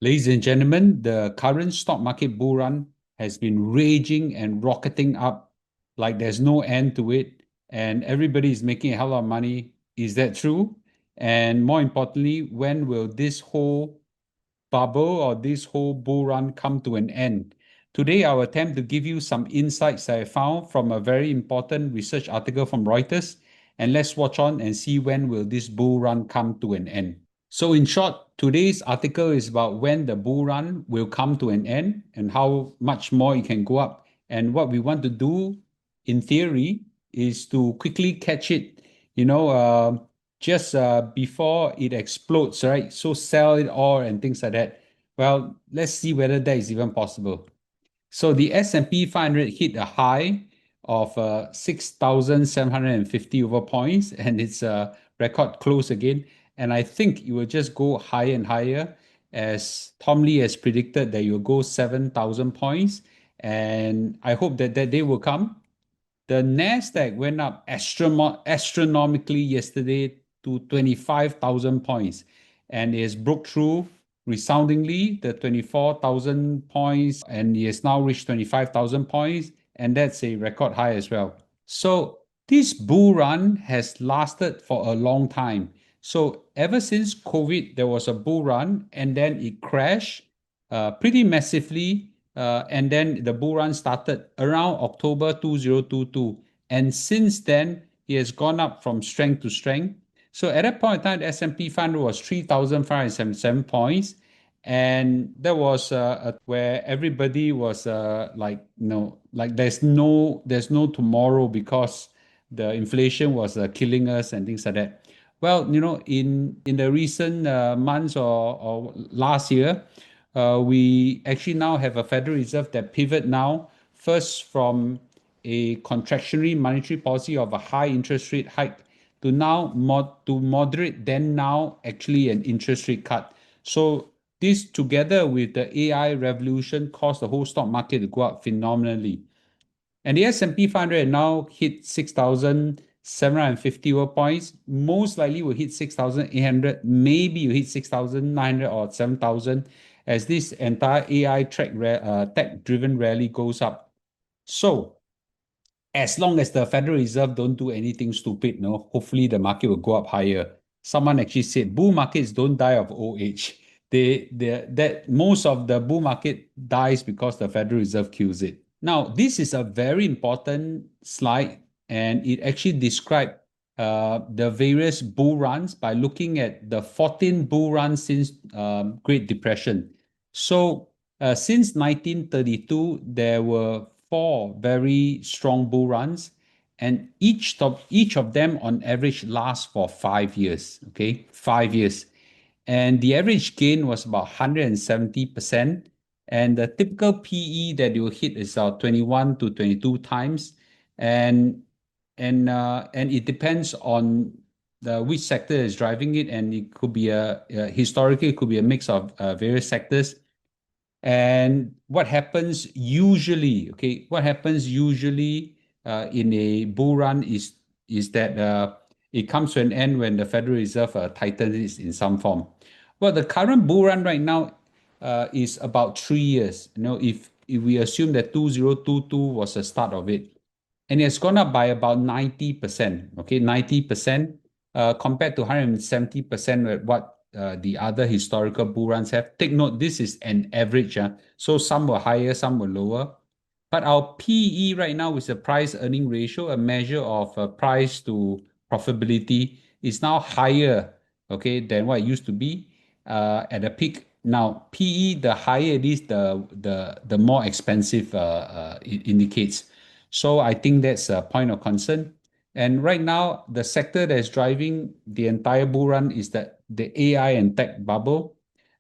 Ladies and gentlemen, the current stock market bull run has been raging and rocketing up like there's no end to it, and everybody is making a hell of money. Is that true? And more importantly, when will this whole bubble or this whole bull run come to an end? Today, I'll attempt to give you some insights I found from a very important research article from Reuters, and let's watch on and see when will this bull run come to an end. So in short, today's article is about when the bull run will come to an end and how much more it can go up. And what we want to do in theory is to quickly catch it, you know, just before it explodes, right? So sell it all and things like that. Well, let's see whether that is even possible. So the S&P 500 hit a high of 6,750 over points, and it's a record close again. And I think it will just go higher and higher, as Tom Lee has predicted that it will go 7,000 points. And I hope that that day will come. The Nasdaq went up astronomically yesterday to 25,000 points, and it has broke through resoundingly the 24,000 points, and it has now reached 25,000 points, and that's a record high as well. So this bull run has lasted for a long time. So ever since COVID, there was a bull run, and then it crashed pretty massively, and then the bull run started around October 2022. And since then, it has gone up from strength to strength. So at that point in time, the S&P 500 was 3,577 points. And that was where everybody was like, like there's no tomorrow because the inflation was killing us and things like that. Well, in the recent months or last year, we actually now have a Federal Reserve that pivot now first from a contractionary monetary policy of a high interest rate hike to now to moderate, then now actually an interest rate cut. So this together with the AI revolution caused the whole stock market to go up phenomenally. And the S&P 500 now hit 6,750 points. Most likely will hit 6,800. Maybe you hit 6,900 or 7,000 as this entire AI tech-driven rally goes up. So as long as the Federal Reserve don't do anything stupid, no, hopefully the market will go up higher. Someone actually said bull markets don't die of old age. That most of the bull market dies because the Federal Reserve kills it. Now, this is a very important slide, and it actually describes the various bull runs by looking at the 14 bull runs since Great Depression. So, since 1932, there were four very strong bull runs, and each of them on average lasts for 5 years. Okay, 5 years, and the average gain was about 170%. And the typical PE that you hit is 21 to 22 times, and and it depends on which sector is driving it, and it could be historically it could be a mix of various sectors. And what happens usually, okay, what happens usually in a bull run is that it comes to an end when the Federal Reserve tightens it in some form. Well, the current bull run right now is about 3 years. If we assume that 2022 was the start of it, and it's gone up by about 90%, okay, 90% compared to 170% at what the other historical bull runs have. Take note, this is an average. So some were higher, some were lower. But our PE right now is a price earning ratio, a measure of price to profitability, is now higher, okay, than what it used to be at a peak. Now, PE, the higher it is, the more expensive it indicates. So I think that's a point of concern. And right now, the sector that's driving the entire bull run is the AI and tech bubble.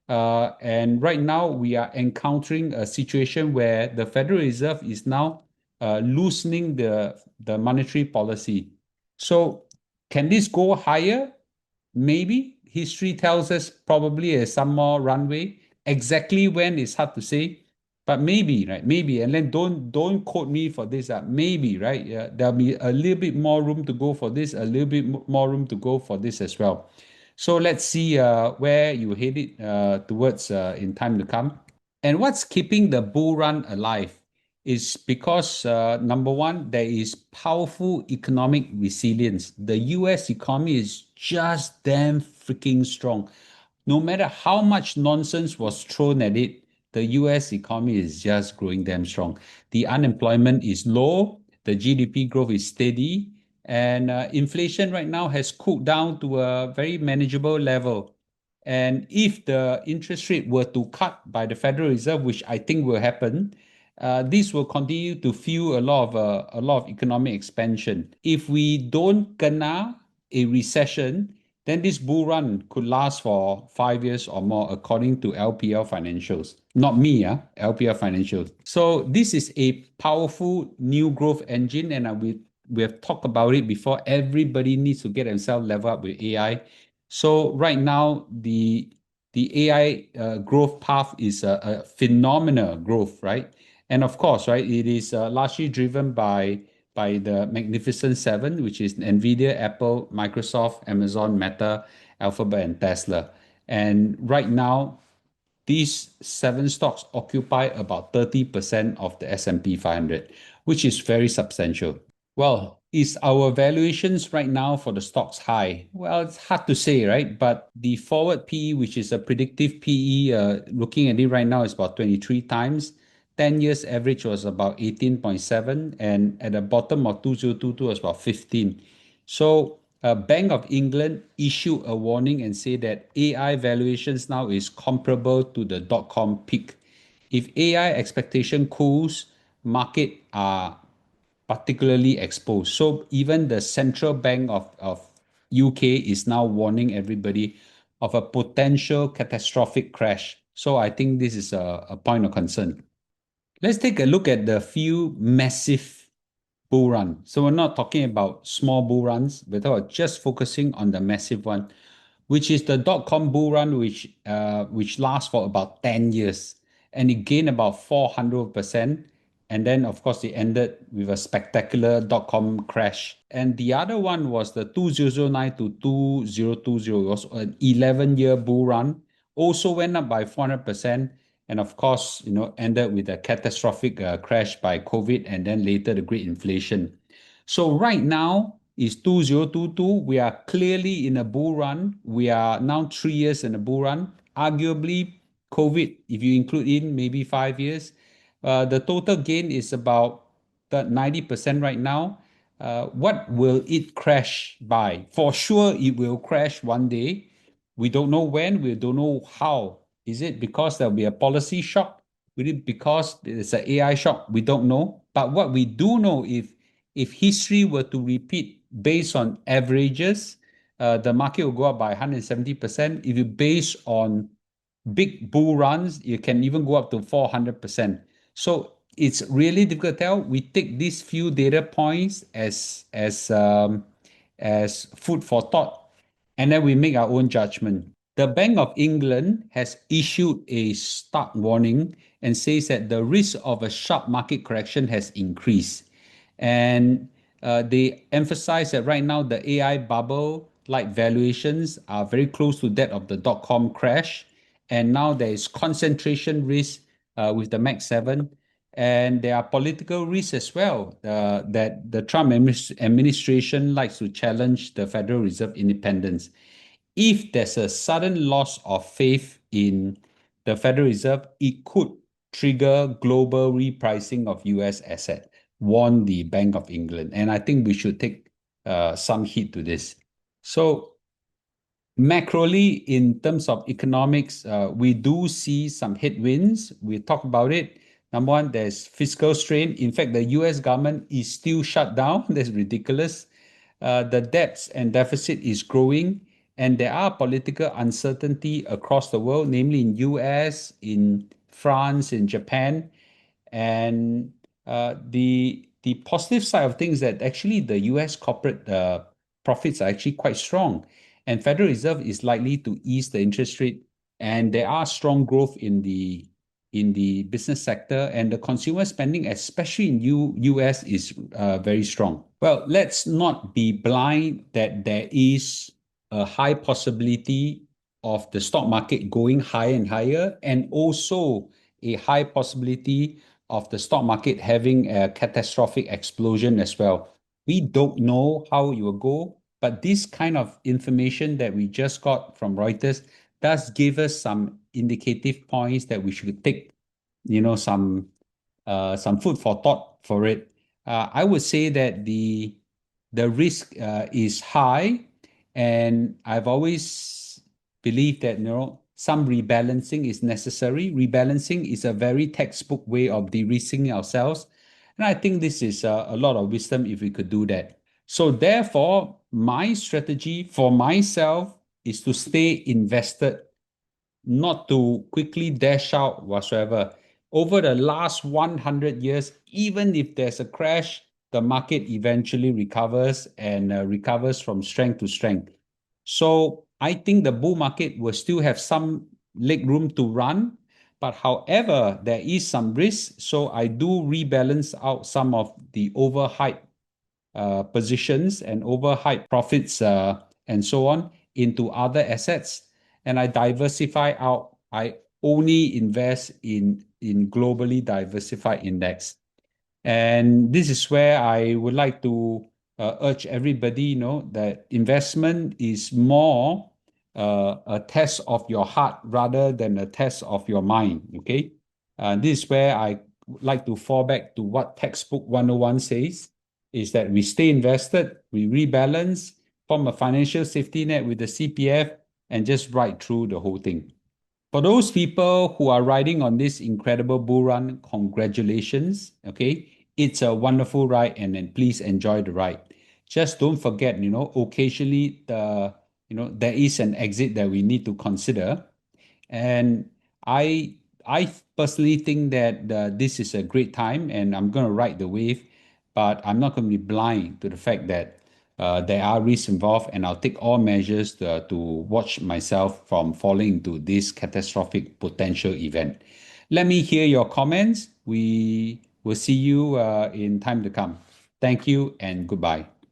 And right now, we are encountering a situation where the Federal Reserve is now loosening the monetary policy. So, can this go higher? Maybe. History tells us probably there's some more runway. Exactly when is hard to say, but maybe, right? Maybe. And then don't quote me for this. Maybe, right? Yeah, there'll be a little bit more room to go for this, a little bit more room to go for this as well. So let's see where you head it towards in time to come. And what's keeping the bull run alive is because number one, there is powerful economic resilience. The US economy is just damn freaking strong. No matter how much nonsense was thrown at it, the US economy is just growing damn strong. The unemployment is low, the GDP growth is steady, and inflation right now has cooled down to a very manageable level. And if the interest rate were to cut by the Federal Reserve, which I think will happen, this will continue to fuel a lot of economic expansion. If we don't kena a recession, then this bull run could last for 5 years or more, according to LPL Financials. Not me, LPL Financials. So this is a powerful new growth engine, and we have talked about it before. Everybody needs to get themselves level up with AI. So right now, the AI growth path is a phenomenal growth, right? And of course, right, it is largely driven by the Magnificent Seven, which is Nvidia, Apple, Microsoft, Amazon, Meta, Alphabet, and Tesla. And right now, these seven stocks occupy about 30% of the S&P 500, which is very substantial. Well, is our valuations right now for the stocks high? Well, it's hard to say, right? But the forward PE, which is a predictive PE, looking at it right now is about 23 times. 10 years average was about 18.7, and at the bottom of 2022 was about 15. So, Bank of England issued a warning and say that AI valuations now is comparable to the dot-com peak. If AI expectation cools, market are particularly exposed. So even the central bank of UK is now warning everybody of a potential catastrophic crash. So I think this is a point of concern. Let's take a look at the few massive bull run. So we're not talking about small bull runs, we're talking just focusing on the massive one, which is the dot-com bull run, which lasts for about 10 years, and it gained about 400%. And then, of course, it ended with a spectacular dot-com crash. And the other one was the 2009 to 2020. It was an 11-year bull run, also went up by 400%. And of course, ended with a catastrophic crash by COVID, and then later the great inflation. So right now is 2022. We are clearly in a bull run. We are now 3 years in a bull run. Arguably, COVID, if you include in maybe 5 years, the total gain is about 90% right now. What will it crash by? For sure, it will crash one day. We don't know when, we don't know how. Is it because there'll be a policy shock? Will it because it's an AI shock? We don't know. But what we do know, if history were to repeat based on averages, the market will go up by 170%. If you base on big bull runs, you can even go up to 400%. So it's really difficult to tell. We take these few data points as food for thought, and then we make our own judgment. The Bank of England has issued a stark warning and says that the risk of a sharp market correction has increased. And they emphasize that right now the AI bubble like valuations are very close to that of the dot-com crash. And now there is concentration risk with the Mac 7. And there are political risks as well, that the Trump administration likes to challenge the Federal Reserve independence. If there's a sudden loss of faith in the Federal Reserve, it could trigger global repricing of US assets, warned the Bank of England. And I think we should take some heed to this. So macroly, in terms of economics, we do see some headwinds. We talk about it. Number one, there's fiscal strain. In fact, the US government is still shut down. That's ridiculous. The debts and deficit is growing, and there are political uncertainty across the world, namely in US, in France, in Japan. And the positive side of things that actually the US corporate profits are actually quite strong, and Federal Reserve is likely to ease the interest rate, and there are strong growth in the business sector, and the consumer spending, especially in US, is very strong. Well, let's not be blind that there is a high possibility of the stock market going higher and higher, and also a high possibility of the stock market having a catastrophic explosion as well. We don't know how it will go, but this kind of information that we just got from Reuters does give us some indicative points that we should take, some food for thought for it. I would say that the risk is high, and I've always believed that some rebalancing is necessary. Rebalancing is a very textbook way of de-risking ourselves, and I think this is a lot of wisdom if we could do that. So therefore, my strategy for myself is to stay invested, not to quickly dash out whatsoever. Over the last 100 years, even if there's a crash, the market eventually recovers and recovers from strength to strength. So I think the bull market will still have some leg room to run. But however, there is some risk. So I do rebalance out some of the overhyped positions and overhyped profits and so on into other assets, and I diversify out. I only invest in globally diversified index. And this is where I would like to urge everybody, that investment is more a test of your heart rather than a test of your mind. Okay. This is where I would like to fall back to what textbook 101 says, is that we stay invested, we rebalance, form a financial safety net with the CPF, and just ride through the whole thing. For those people who are riding on this incredible bull run, congratulations. Okay. It's a wonderful ride, and then please enjoy the ride. Just don't forget, occasionally there is an exit that we need to consider. And I personally think that this is a great time, and I'm going to ride the wave, but I'm not going to be blind to the fact that there are risks involved, and I'll take all measures to watch myself from falling into this catastrophic potential event. Let me hear your comments. We will see you in time to come. Thank you and goodbye.